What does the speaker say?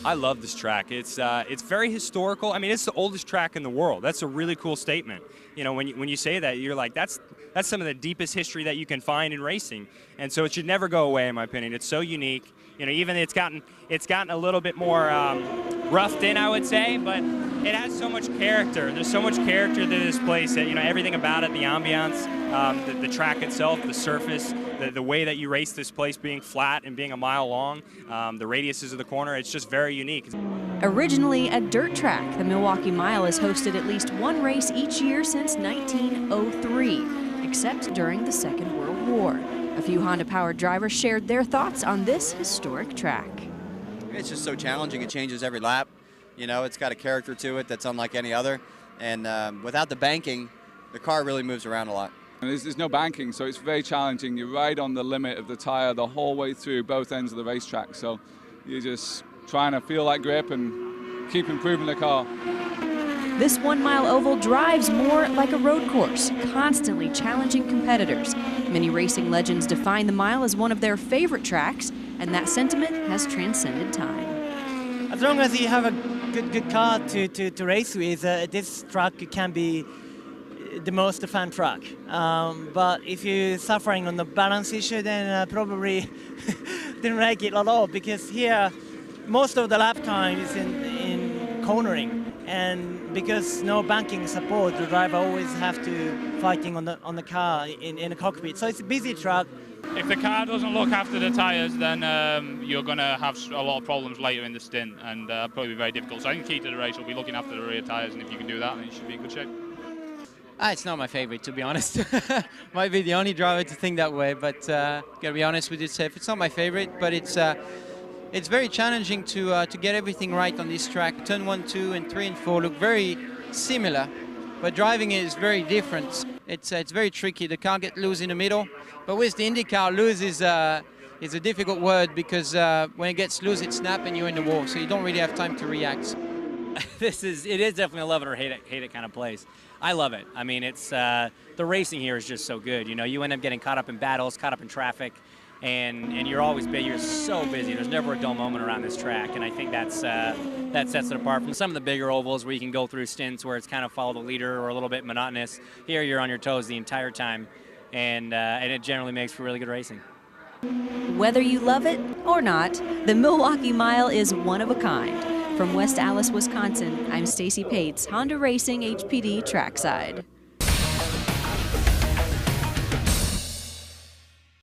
I love this track. It's very historical. I mean, it's the oldest track in the world. That's a really cool statement. You know, when you say that, you're like, that's some of the deepest history that you can find in racing. And so it should never go away, in my opinion. It's so unique. You know, even it's gotten a little bit more roughed in, I would say, but it has so much character. There's so much character to this place that, you know, everything about it, the ambiance, the track itself, the surface, the way that you race this place being flat and being a mile long, the radiuses of the corner, it's just very unique. Originally a dirt track, the Milwaukee Mile has hosted at least one race each year since 1903, except during the Second World War. A few Honda-powered drivers shared their thoughts on this historic track. It's just so challenging. It changes every lap. You know, it's got a character to it that's unlike any other. And without the banking, the car really moves around a lot. There's no banking, so it's very challenging. You're right on the limit of the tire the whole way through both ends of the racetrack. So you're just trying to feel that grip and keep improving the car. This 1 mile oval drives more like a road course, constantly challenging competitors. Many racing legends define the mile as one of their favorite tracks, and that sentiment has transcended time. As long as you have a good car to race with, this track can be the most fun track. But if you're suffering on the balance issue, then probably didn't like it at all, because here most of the lap time is in cornering. And because no banking support, the driver always have to fighting on the car in the cockpit. So it's a busy track. If the car doesn't look after the tyres, then you're going to have a lot of problems later in the stint, and probably be very difficult. So I think the key to the race will be looking after the rear tyres, and if you can do that, then you should be in good shape. It's not my favorite, to be honest. Might be the only driver to think that way, but gotta be honest with yourself. It's not my favorite, but it's very challenging to get everything right on this track. Turn 1, 2, and 3 and 4 look very similar, but driving it is very different. It's very tricky. The car gets loose in the middle, but with the IndyCar, loose is a difficult word, because when it gets loose, it snaps and you're in the wall, so you don't really have time to react. It is definitely a love it or hate it kind of place. I love it. I mean, it's the racing here is just so good. You know, you end up getting caught up in battles, caught up in traffic. And you're always busy. You're so busy. There's never a dull moment around this track, and I think that sets it apart from some of the bigger ovals where you can go through stints where it's kind of follow the leader or a little bit monotonous. Here, you're on your toes the entire time, and it generally makes for really good racing. Whether you love it or not, the Milwaukee Mile is one of a kind. From West Allis, Wisconsin, I'm Stacy Paetz, Honda Racing HPD Trackside.